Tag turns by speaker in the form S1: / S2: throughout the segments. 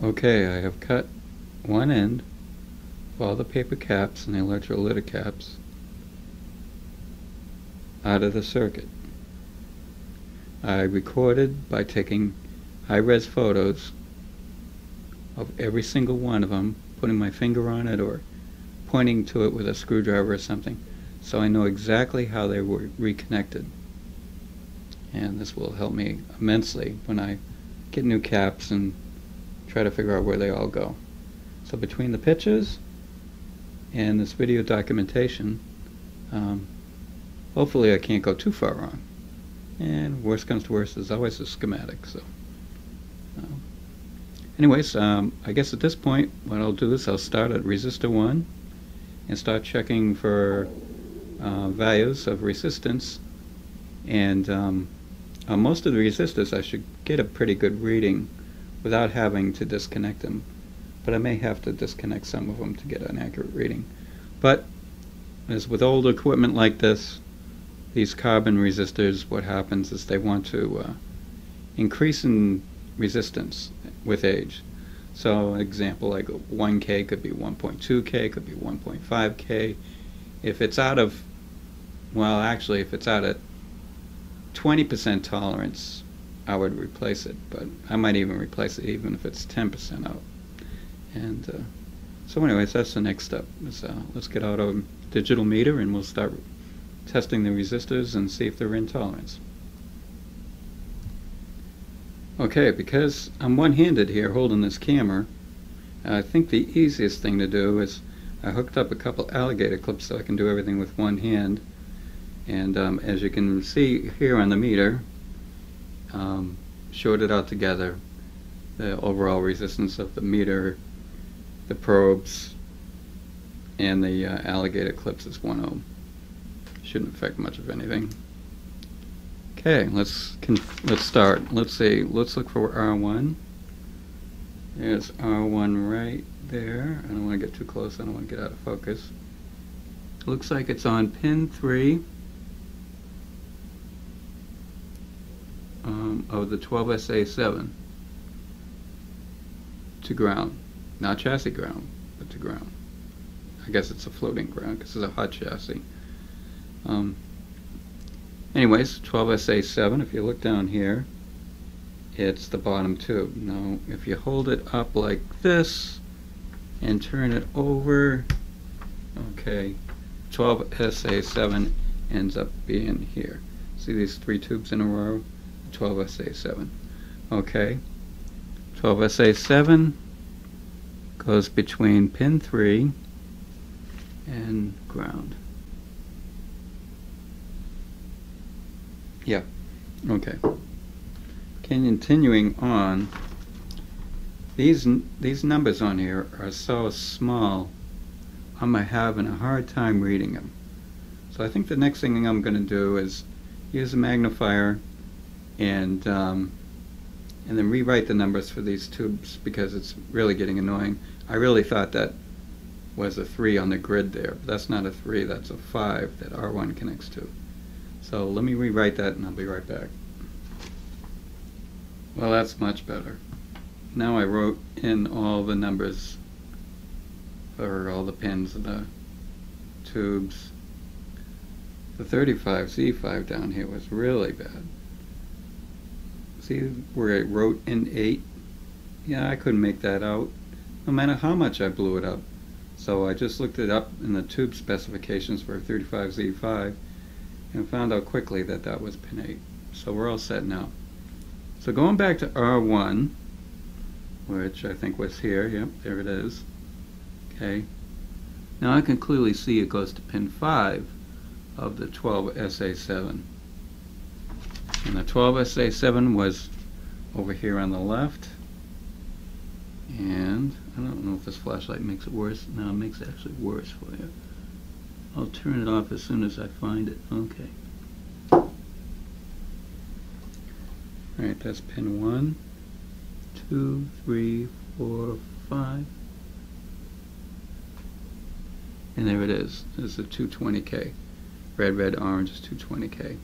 S1: Okay, I have cut one end of all the paper caps and the electrolytic caps out of the circuit. I recorded by taking high-res photos of every single one of them, putting my finger on it or pointing to it with a screwdriver or something, so I know exactly how they were reconnected. And this will help me immensely when I get new caps and try to figure out where they all go. So between the pictures and this video documentation, hopefully I can't go too far wrong. And worst comes to worst, there's always a schematic. So, anyways, I guess at this point, what I'll do is I'll start at resistor 1 and start checking for values of resistance. And on most of the resistors, I should get a pretty good reading without having to disconnect them. But I may have to disconnect some of them to get an accurate reading. But as with old equipment like this, these carbon resistors, what happens is they want to increase in resistance with age. So an example like 1K could be 1.2K, could be 1.5K. If it's out of, well actually if it's out at 20% tolerance, I would replace it, but I might even replace it even if it's 10% out. And so anyways, that's the next step. Let's get out a digital meter and we'll start testing the resistors and see if they're in tolerance. Okay, because I'm one-handed here holding this camera, I think the easiest thing to do is I hooked up a couple alligator clips so I can do everything with one hand. And as you can see here on the meter, shorted out together the overall resistance of the meter, the probes, and the alligator clips is 1 ohm. Shouldn't affect much of anything. Okay, let's start. Let's see. Let's look for R1. There's R1 right there. I don't want to get too close. I don't want to get out of focus. Looks like it's on pin 3 of the 12SA7 to ground. Not chassis ground, but to ground. I guess it's a floating ground because it's a hot chassis. Anyways, 12SA7, if you look down here, it's the bottom tube. Now, if you hold it up like this and turn it over, okay, 12SA7 ends up being here. See these 3 tubes in a row? 12SA7. Okay, 12SA7 goes between pin 3 and ground. Yeah, okay. Continuing on, these numbers on here are so small, I'm having a hard time reading them. So I think the next thing I'm going to do is use a magnifier and then rewrite the numbers for these tubes because it's really getting annoying. I really thought that was a 3 on the grid there, but that's not a 3, that's a 5 that R1 connects to. So let me rewrite that and I'll be right back. Well, that's much better. Now I wrote in all the numbers for all the pins and the tubes. The 35Z5 down here was really bad. See where I wrote in 8? Yeah, I couldn't make that out, no matter how much I blew it up. So I just looked it up in the tube specifications for 35Z5 and found out quickly that that was pin 8. So we're all set now. So going back to R1, which I think was here, yep, there it is. Okay. Now I can clearly see it goes to pin 5 of the 12SA7. And the 12SA7 was over here on the left. And I don't know if this flashlight makes it worse. No, it makes it actually worse for you. I'll turn it off as soon as I find it. Okay. Alright, that's pin 1, 2, 3, 4, 5. And there it is. This is a 220K. Red, red, orange is 220K.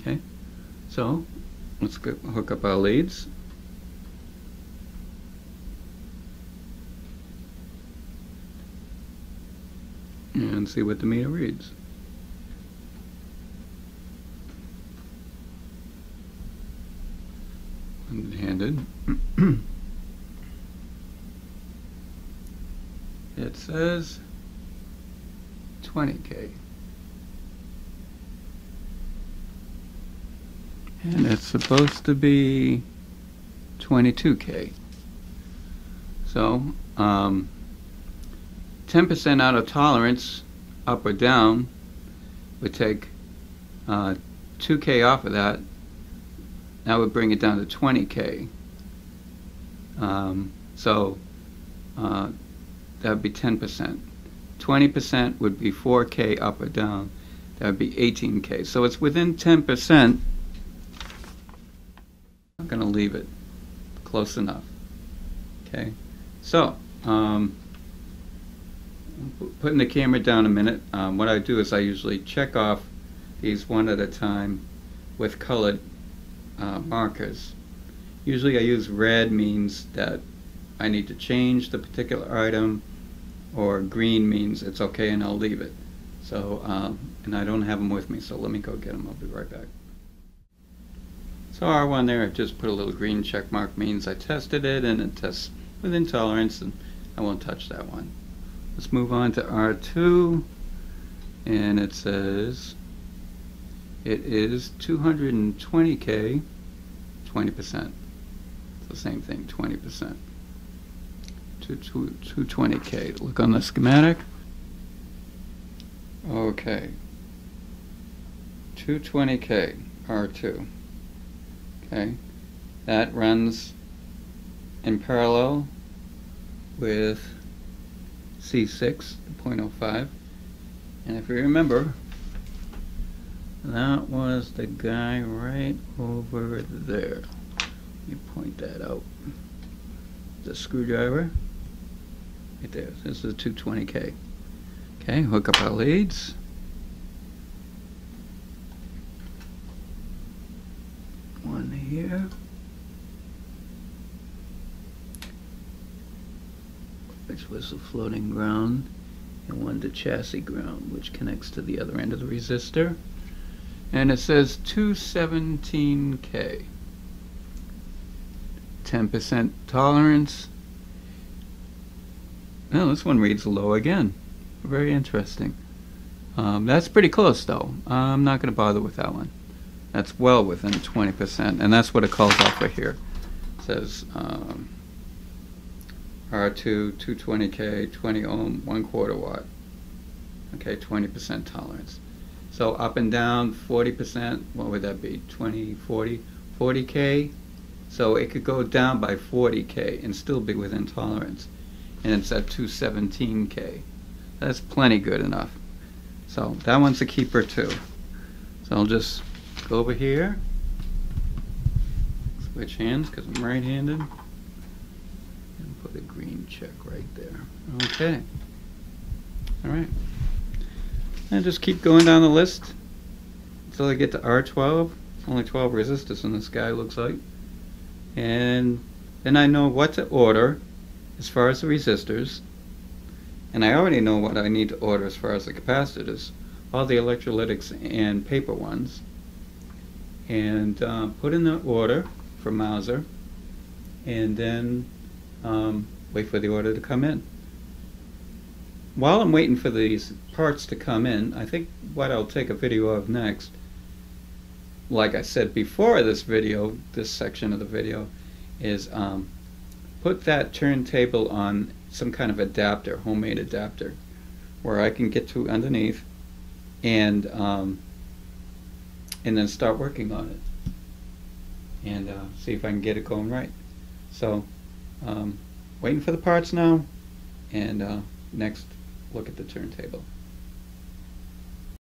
S1: Okay, so Let's hook up our leads. And see what the meter reads. One-handed. It says 20K. And it's supposed to be 22K. So, 10% out of tolerance, up or down, would take 2K off of that. That would bring it down to 20K. That would be 10%. 20% would be 4K up or down. That would be 18K. So it's within 10%. I'm going to leave it close enough. Okay. So, putting the camera down a minute, what I do is I usually check off these one at a time with colored markers. Usually I use red, means that I need to change the particular item, or green means it's okay and I'll leave it. So, and I don't have them with me, so let me go get them. I'll be right back. So R1 there, I just put a little green check mark, means I tested it and it tests within tolerance, and I won't touch that one. Let's move on to R2, and it says it is 220K, 20%. It's the same thing, 20%. 220K. Look on the schematic. Okay. 220K, R2. Okay. That runs in parallel with C6, 0.05. And if you remember, that was the guy right over there. Let me point that out. The screwdriver. Right there. This is 220K. Okay, hook up our leads. One here. Which was the floating ground, and one to chassis ground, which connects to the other end of the resistor. And it says 217K. 10% tolerance. Oh, this one reads low again. Very interesting. That's pretty close though. I'm not going to bother with that one. That's well within 20%, and that's what it calls out for here. It says R2, 220K, 20 ohm, 1/4 watt. Okay, 20% tolerance. So up and down 40%, what would that be? 20, 40, 40K? So it could go down by 40K and still be within tolerance. And it's at 217K. That's plenty good enough. So that one's a keeper too. So I'll just go over here, switch hands because I'm right-handed, and put a green check right there. Okay. All right. And just keep going down the list until I get to R12. Only 12 resistors in this guy, looks like. And then I know what to order as far as the resistors. And I already know what I need to order as far as the capacitors, all the electrolytics and paper ones. And put in the order for Mauser, and then wait for the order to come in. While I'm waiting for these parts to come in, I think what I'll take a video of next, like I said before this video, this section of the video, is put that turntable on some kind of adapter, homemade adapter, where I can get to underneath and then start working on it and see if I can get it going right. So waiting for the parts now, and next look at the turntable.